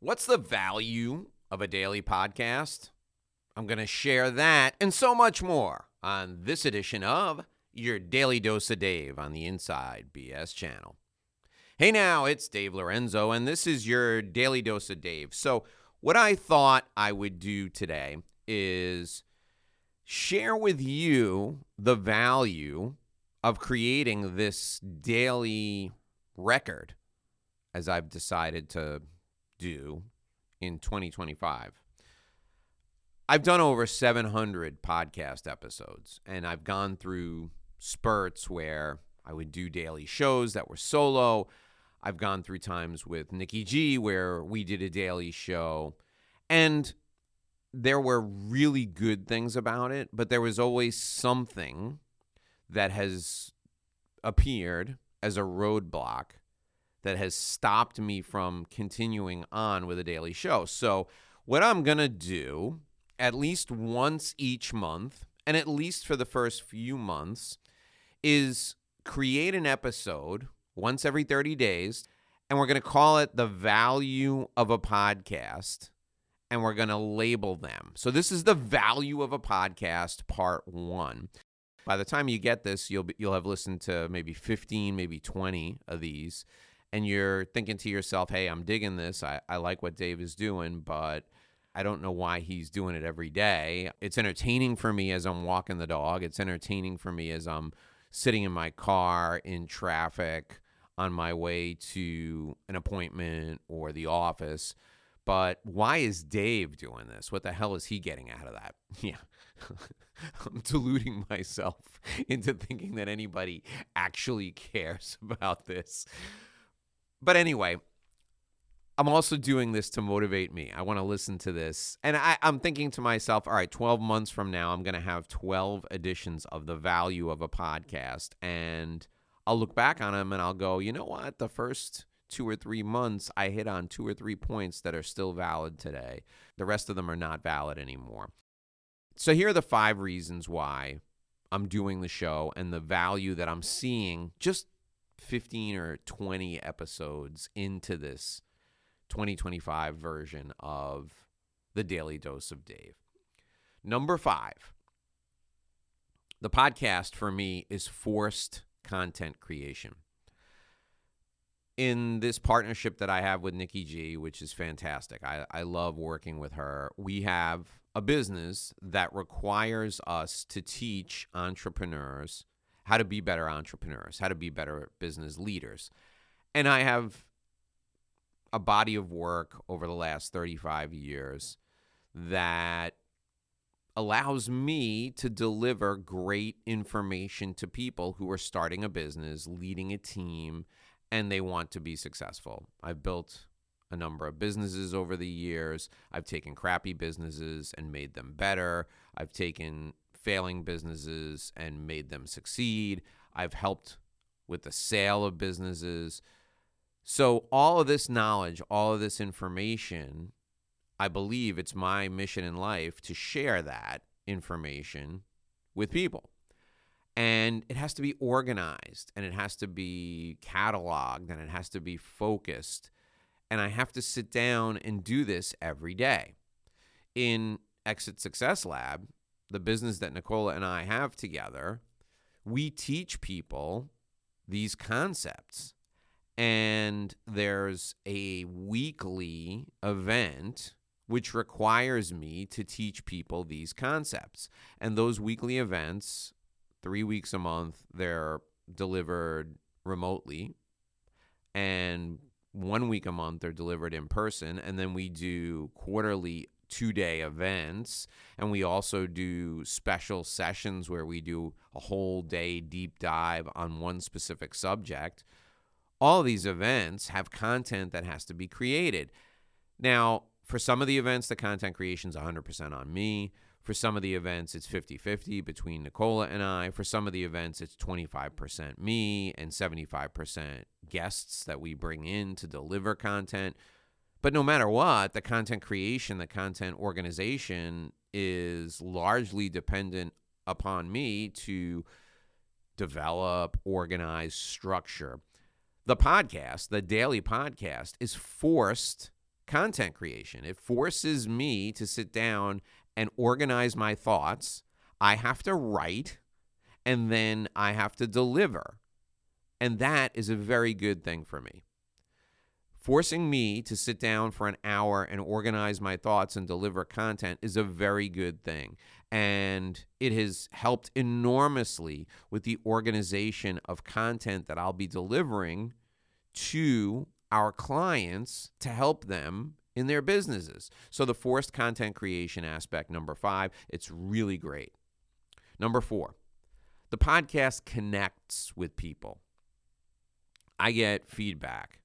What's the value of a daily podcast? I'm going to share that and so much more on this edition of Your Daily Dose of Dave on the Inside BS channel. Hey now, it's Dave Lorenzo, and this is your Daily Dose of Dave. So what I thought I would do today is share with you the value of creating this daily record, as I've decided to do in 2025. I've done over 700 podcast episodes, and I've gone through spurts where I would do daily shows that were solo. I've gone through times with Nikki G where we did a daily show, and there were really good things about it, but there was always something that has appeared as a roadblock that has stopped me from continuing on with a daily show. So what I'm going to do, at least once each month, and at least for the first few months, is create an episode once every 30 days, and we're going to call it the value of a podcast, and we're going to label them. So this is the value of a podcast, part 1. By the time you get this, you'll have listened to maybe 15, maybe 20 of these, and you're thinking to yourself, hey, I'm digging this. I like what Dave is doing, but I don't know why he's doing it every day. It's entertaining for me as I'm walking the dog. It's entertaining for me as I'm sitting in my car in traffic on my way to an appointment or the office. But why is Dave doing this? What the hell is he getting out of that? Yeah, I'm deluding myself into thinking that anybody actually cares about this. But anyway, I'm also doing this to motivate me. I want to listen to this. And I'm thinking to myself, all right, 12 months from now, I'm going to have 12 editions of the value of a podcast. And I'll look back on them and I'll go, you know what? The first 2 or 3 months, I hit on 2 or 3 points that are still valid today. The rest of them are not valid anymore. So here are the 5 reasons why I'm doing the show and the value that I'm seeing just 15 or 20 episodes into this 2025 version of the Daily Dose of Dave. Number 5, the podcast for me is forced content creation. In this partnership that I have with Nikki G, which is fantastic, I love working with her, we have a business that requires us to teach entrepreneurs how to be better entrepreneurs, how to be better business leaders. And I have a body of work over the last 35 years that allows me to deliver great information to people who are starting a business, leading a team, and they want to be successful. I've built a number of businesses over the years. I've taken crappy businesses and made them better. I've taken failing businesses and made them succeed. I've helped with the sale of businesses. So all of this knowledge, all of this information, I believe it's my mission in life to share that information with people. And it has to be organized, and it has to be cataloged, and it has to be focused. And I have to sit down and do this every day. In Exit Success Lab, the business that Nicola and I have together, we teach people these concepts. And there's a weekly event which requires me to teach people these concepts. And those weekly events, 3 weeks a month, they're delivered remotely. And 1 week a month, they're delivered in person. And then we do quarterly 2-day events. And we also do special sessions where we do a whole day deep dive on one specific subject. All of these events have content that has to be created. Now, for some of the events, the content creation is 100% on me. For some of the events, it's 50-50 between Nicola and I. For some of the events, it's 25% me and 75% guests that we bring in to deliver content. But no matter what, the content creation, the content organization is largely dependent upon me to develop, organize, structure. The podcast, the daily podcast, is forced content creation. It forces me to sit down and organize my thoughts. I have to write, and then I have to deliver. And that is a very good thing for me. Forcing me to sit down for an hour and organize my thoughts and deliver content is a very good thing. And it has helped enormously with the organization of content that I'll be delivering to our clients to help them in their businesses. So the forced content creation aspect, number 5, it's really great. Number 4, the podcast connects with people. I get feedback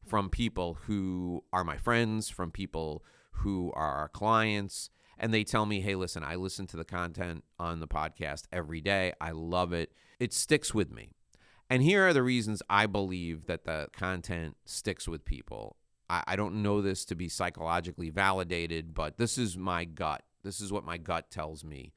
from people who are my friends, from people who are our clients, and they tell me, hey, listen, I listen to the content on the podcast every day. I love it. It sticks with me. And here are the reasons I believe that the content sticks with people. I don't know this to be psychologically validated, but this is my gut. This is what my gut tells me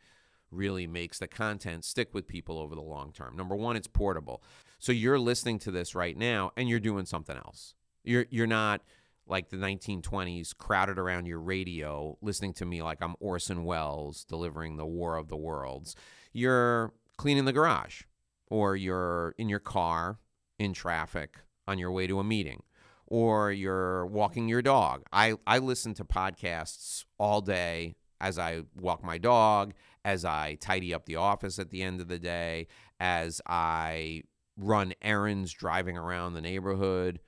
really makes the content stick with people over the long term. Number 1, it's portable. So you're listening to this right now, and you're doing something else. You're not like the 1920s crowded around your radio listening to me like I'm Orson Welles delivering the War of the Worlds. You're cleaning the garage, or you're in your car in traffic on your way to a meeting, or you're walking your dog. I listen to podcasts all day as I walk my dog, as I tidy up the office at the end of the day, as I run errands driving around the neighborhood.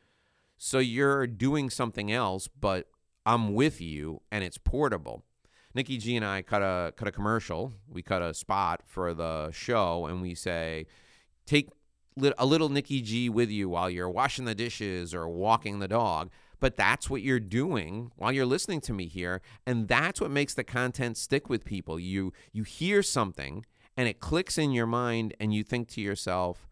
So you're doing something else, but I'm with you, and it's portable. Nikki G and I cut a commercial. We cut a spot for the show, and we say, take a little Nikki G with you while you're washing the dishes or walking the dog. But that's what you're doing while you're listening to me here, and that's what makes the content stick with people. You hear something, and it clicks in your mind, and you think to yourself,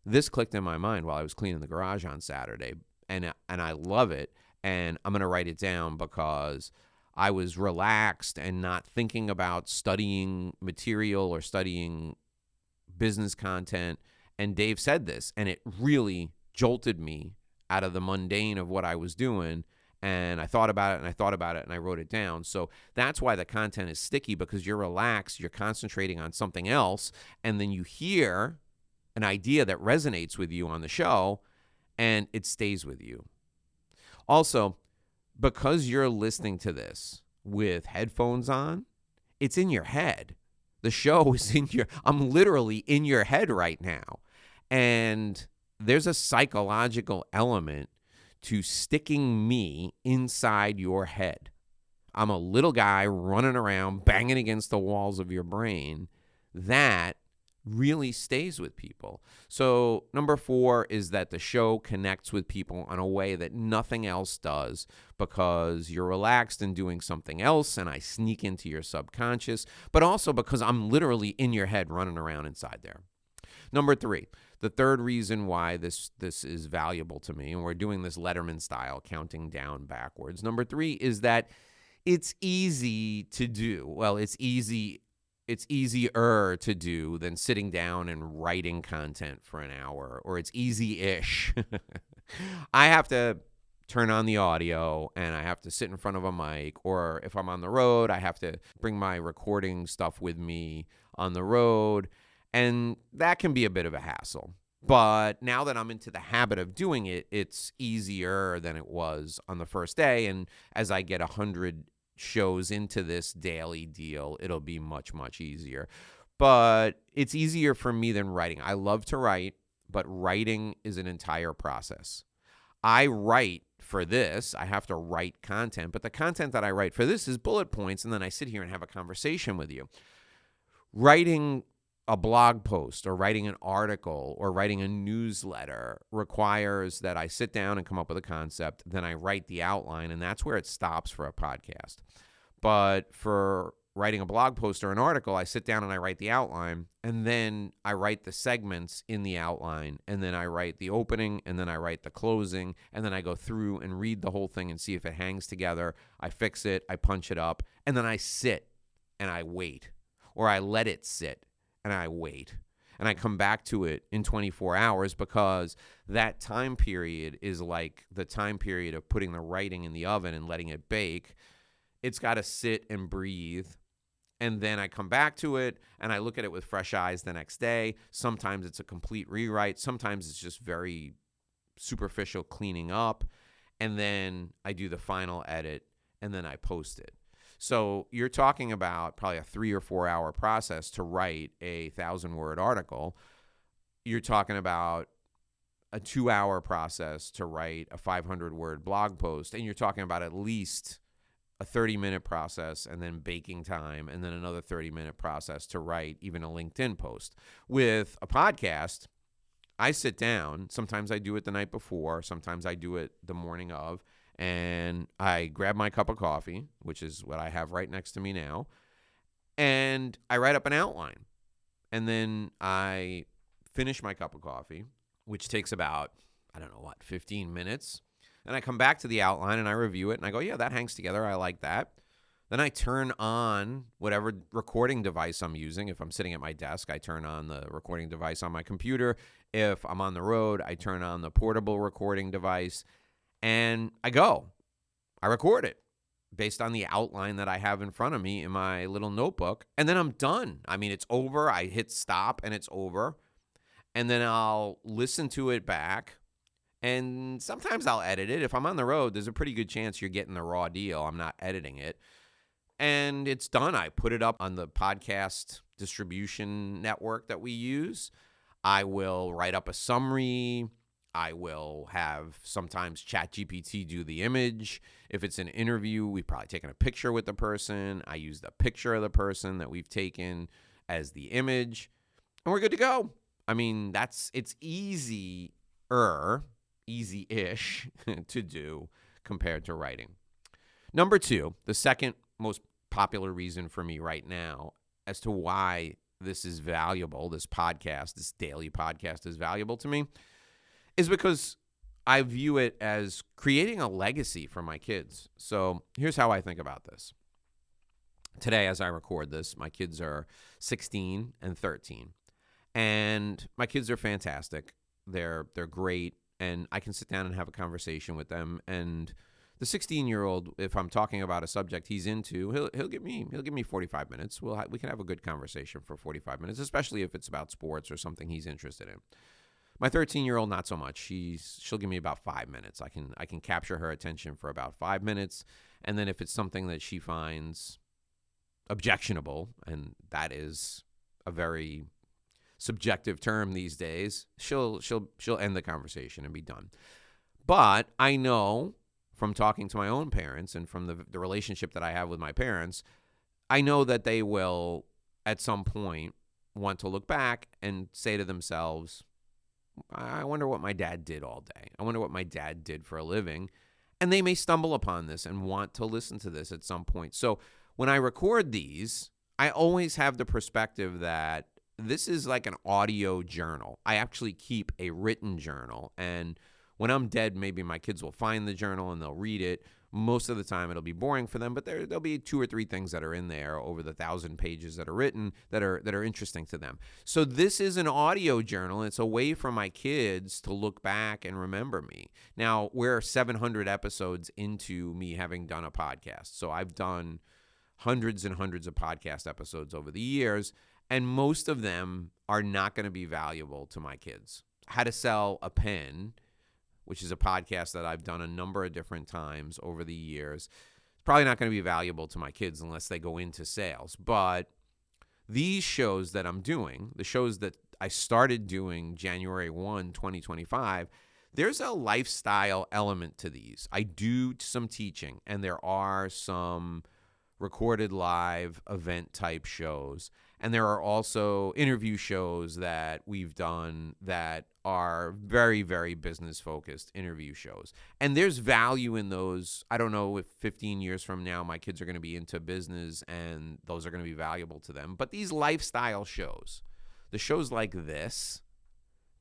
this clicked in my mind while I was cleaning the garage on Saturday. And I love it, and I'm going to write it down because I was relaxed and not thinking about studying material or studying business content. And Dave said this, and it really jolted me out of the mundane of what I was doing. And I thought about it, and I thought about it, and I wrote it down. So that's why the content is sticky, because you're relaxed, you're concentrating on something else, and then you hear an idea that resonates with you on the show, and it stays with you. Also, because you're listening to this with headphones on, it's in your head. The show is I'm literally in your head right now. And there's a psychological element to sticking me inside your head. I'm a little guy running around, banging against the walls of your brain. That really stays with people. So number 4 is that the show connects with people in a way that nothing else does, because you're relaxed and doing something else, and I sneak into your subconscious, but also because I'm literally in your head running around inside there. Number 3, the third reason why this is valuable to me, and we're doing this Letterman style, counting down backwards. Number 3 is that it's easy to do. Well, it's easier to do than sitting down and writing content for an hour, or it's easy-ish. I have to turn on the audio, and I have to sit in front of a mic, or if I'm on the road, I have to bring my recording stuff with me on the road, and that can be a bit of a hassle. But now that I'm into the habit of doing it, it's easier than it was on the first day, and as I get 100 shows into this daily deal, it'll be much, much easier. But it's easier for me than writing. I love to write, but writing is an entire process. I write for this. I have to write content, but the content that I write for this is bullet points, and then I sit here and have a conversation with you. Writing a blog post or writing an article or writing a newsletter requires that I sit down and come up with a concept, then I write the outline, and that's where it stops for a podcast. But for writing a blog post or an article, I sit down and I write the outline, and then I write the segments in the outline, and then I write the opening, and then I write the closing, and then I go through and read the whole thing and see if it hangs together. I fix it, I punch it up, and then I sit and I wait, or I let it sit and I wait. and I come back to it in 24 hours because that time period is like the time period of putting the writing in the oven and letting it bake. It's got to sit and breathe. And then I come back to it and I look at it with fresh eyes the next day. Sometimes it's a complete rewrite. Sometimes it's just very superficial cleaning up. And then I do the final edit and then I post it. So you're talking about probably a 3 or 4 hour process to write a 1,000-word article. You're talking about a 2-hour process to write a 500-word blog post. And you're talking about at least a 30-minute process and then baking time and then another 30-minute process to write even a LinkedIn post. With a podcast, I sit down. Sometimes I do it the night before. Sometimes I do it the morning of. And I grab my cup of coffee, which is what I have right next to me now, and I write up an outline. And then I finish my cup of coffee, which takes about, 15 minutes. And I come back to the outline and I review it and I go, yeah, that hangs together. I like that. Then I turn on whatever recording device I'm using. If I'm sitting at my desk, I turn on the recording device on my computer. If I'm on the road, I turn on the portable recording device. And I record it based on the outline that I have in front of me in my little notebook. And then I'm done. I mean, it's over. I hit stop and it's over. And then I'll listen to it back. And sometimes I'll edit it. If I'm on the road, there's a pretty good chance you're getting the raw deal. I'm not editing it. And it's done. I put it up on the podcast distribution network that we use. I will write up a summary. I will have sometimes ChatGPT do the image. If it's an interview, we've probably taken a picture with the person. I use the picture of the person that we've taken as the image, and we're good to go. I mean, it's easy-ish to do compared to writing. Number 2, the second most popular reason for me right now as to why this is valuable, this podcast, this daily podcast is valuable to me, is because I view it as creating a legacy for my kids. So here's how I think about this. Today, as I record this, my kids are 16 and 13. And my kids are fantastic. They're great. And I can sit down and have a conversation with them. And the 16-year-old, if I'm talking about a subject he's into, he'll give me 45 minutes. We can have a good conversation for 45 minutes, especially if it's about sports or something he's interested in. My 13-year-old, not so much. She'll give me about 5 minutes. I can capture her attention for about 5 minutes, and then if it's something that she finds objectionable, and that is a very subjective term these days, she'll end the conversation and be done. But I know from talking to my own parents and from the relationship that I have with my parents, I know that they will at some point want to look back and say to themselves, I wonder what my dad did all day. I wonder what my dad did for a living. And they may stumble upon this and want to listen to this at some point. So when I record these, I always have the perspective that this is like an audio journal. I actually keep a written journal. And when I'm dead, maybe my kids will find the journal and they'll read it. Most of the time it'll be boring for them, but there'll be 2 or 3 things that are in there over the 1,000 pages that are written that are interesting to them. So this is an audio journal. It's a way for my kids to look back and remember me. Now, we're 700 episodes into me having done a podcast. So I've done hundreds and hundreds of podcast episodes over the years, and most of them are not going to be valuable to my kids. How to Sell a Pen, which is a podcast that I've done a number of different times over the years. It's probably not going to be valuable to my kids unless they go into sales. But these shows that I'm doing, the shows that I started doing January 1, 2025, there's a lifestyle element to these. I do some teaching, and there are some recorded live event type shows. And there are also interview shows that we've done that are very, very business focused interview shows. And there's value in those. I don't know if 15 years from now my kids are going to be into business and those are going to be valuable to them. But these lifestyle shows, the shows like this,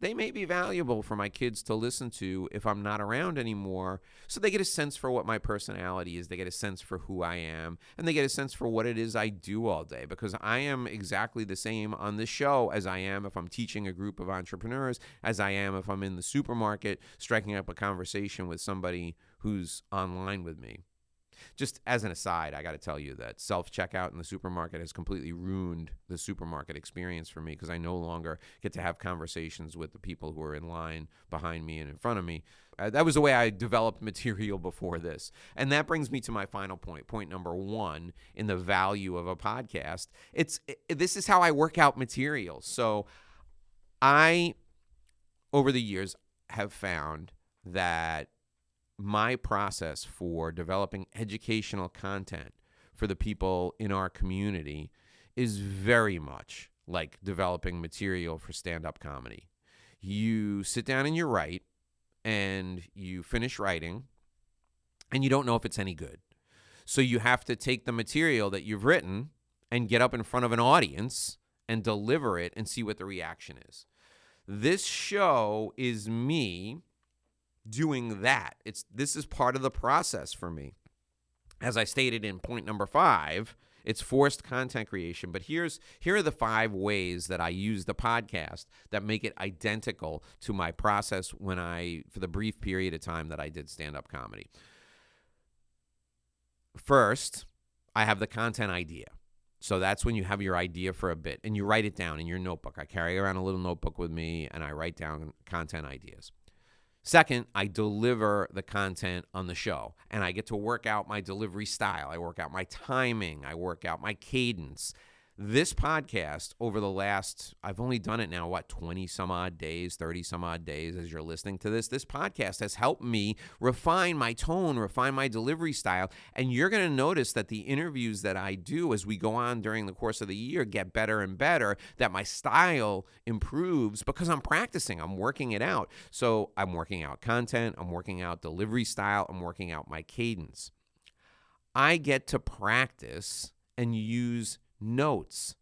they may be valuable for my kids to listen to if I'm not around anymore. So they get a sense for what my personality is. They get a sense for who I am. And they get a sense for what it is I do all day. Because I am exactly the same on this show as I am if I'm teaching a group of entrepreneurs, as I am if I'm in the supermarket striking up a conversation with somebody who's online with me. Just as an aside, I got to tell you that self-checkout in the supermarket has completely ruined the supermarket experience for me because I no longer get to have conversations with the people who are in line behind me and in front of me. That was the way I developed material before this. And that brings me to my final point, point number 1 in the value of a podcast. This is how I work out material. So I, over the years, have found that my process for developing educational content for the people in our community is very much like developing material for stand-up comedy. You sit down and you write, and you finish writing, and you don't know if it's any good. So you have to take the material that you've written and get up in front of an audience and deliver it and see what the reaction is. This show is me doing that. This is part of the process for me. As I stated in point number 5, it's forced content creation. But here are the 5 ways that I use the podcast that make it identical to my process for the brief period of time that I did stand-up comedy. First, I have the content idea. So that's when you have your idea for a bit and you write it down in your notebook. I carry around a little notebook with me and I write down content ideas. Second, I deliver the content on the show, and I get to work out my delivery style. I work out my timing. I work out my cadence. This podcast over the last, I've only done it now, 20 some odd days, 30 some odd days as you're listening to this. This podcast has helped me refine my tone, refine my delivery style. And you're going to notice that the interviews that I do as we go on during the course of the year get better and better, that my style improves because I'm practicing. I'm working it out. So I'm working out content. I'm working out delivery style. I'm working out my cadence. I get to practice and use notes.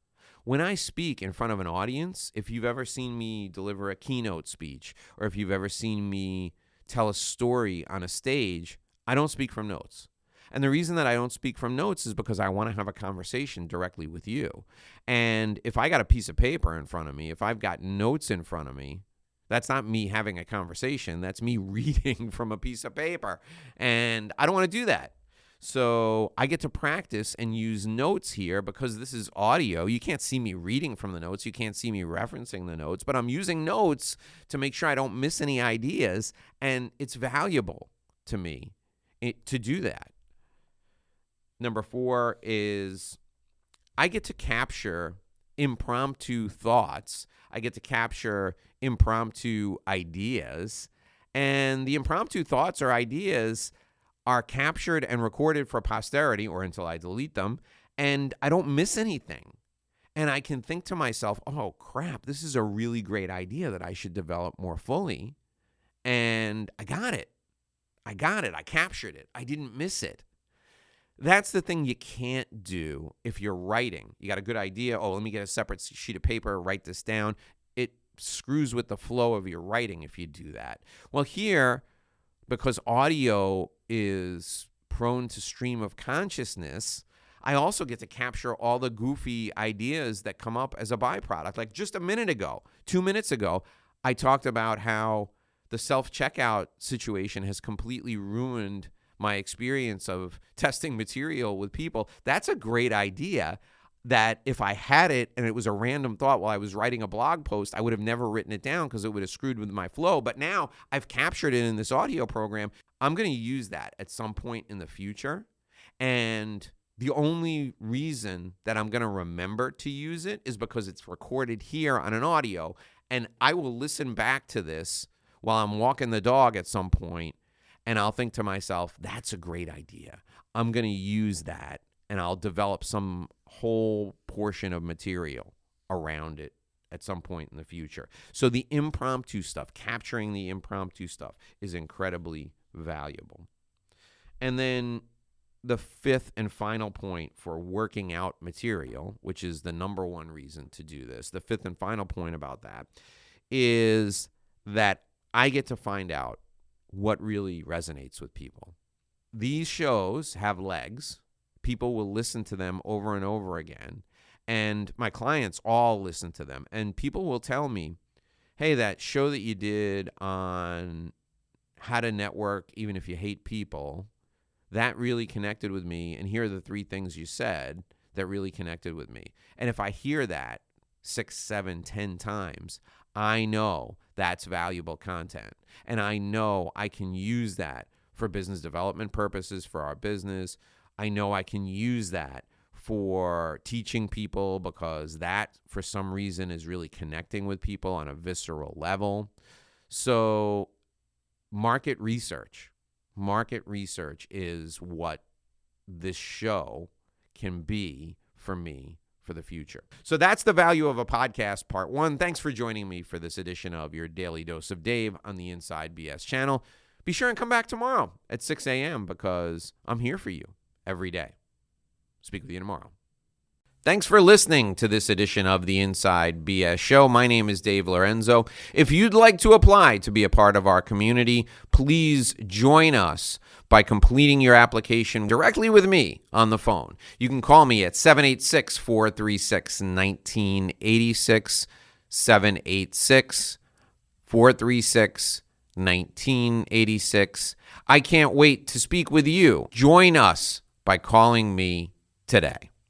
When I speak in front of an audience, if you've ever seen me deliver a keynote speech, or if you've ever seen me tell a story on a stage, I don't speak from notes. And the reason that I don't speak from notes is because I want to have a conversation directly with you. And if I got a piece of paper in front of me, if I've got notes in front of me, that's not me having a conversation. That's me reading from a piece of paper. And I don't want to do that. So I get to practice and use notes here because this is audio. You can't see me reading from the notes. You can't see me referencing the notes, but I'm using notes to make sure I don't miss any ideas, and it's valuable to me to do that. Number 4 is I get to capture impromptu thoughts. I get to capture impromptu ideas, and the impromptu thoughts or ideas are captured and recorded for posterity or until I delete them, and I don't miss anything. And I can think to myself, oh, crap, this is a really great idea that I should develop more fully. And I got it. I captured it. I didn't miss it. That's the thing you can't do if you're writing. You got a good idea. Oh, let me get a separate sheet of paper, write this down. It screws with the flow of your writing if you do that. Well, here, because audio is prone to stream of consciousness, I also get to capture all the goofy ideas that come up as a byproduct. Like just a minute ago, 2 minutes ago, I talked about how the self-checkout situation has completely ruined my experience of testing material with people. That's a great idea that if I had it and it was a random thought while I was writing a blog post, I would have never written it down because it would have screwed with my flow. But now I've captured it in this audio program. I'm going to use that at some point in the future. And the only reason that I'm going to remember to use it is because it's recorded here on an audio. And I will listen back to this while I'm walking the dog at some point, and I'll think to myself, that's a great idea. I'm going to use that, and I'll develop some whole portion of material around it at some point in the future. So the impromptu stuff, capturing the impromptu stuff, is incredibly valuable. And then the 5th and final point for working out material, which is the number 1 reason to do this, the 5th and final point about that is that I get to find out what really resonates with people. These shows have legs. People will listen to them over and over again. And my clients all listen to them. And people will tell me, hey, that show that you did on how to network, even if you hate people, that really connected with me. And here are the 3 things you said that really connected with me. And if I hear that 6, 7, 10 times, I know that's valuable content. And I know I can use that for business development purposes for our business. I know I can use that for teaching people because that, for some reason, is really connecting with people on a visceral level. So market research is what this show can be for me for the future. So that's the value of a podcast, part 1. Thanks for joining me for this edition of your Daily Dose of Dave on the Inside BS channel. Be sure and come back tomorrow at 6 a.m. because I'm here for you every day. Speak with you tomorrow. Thanks for listening to this edition of the Inside BS Show. My name is Dave Lorenzo. If you'd like to apply to be a part of our community, please join us by completing your application directly with me on the phone. You can call me at 786-436-1986, 786-436-1986. I can't wait to speak with you. Join us by calling me today.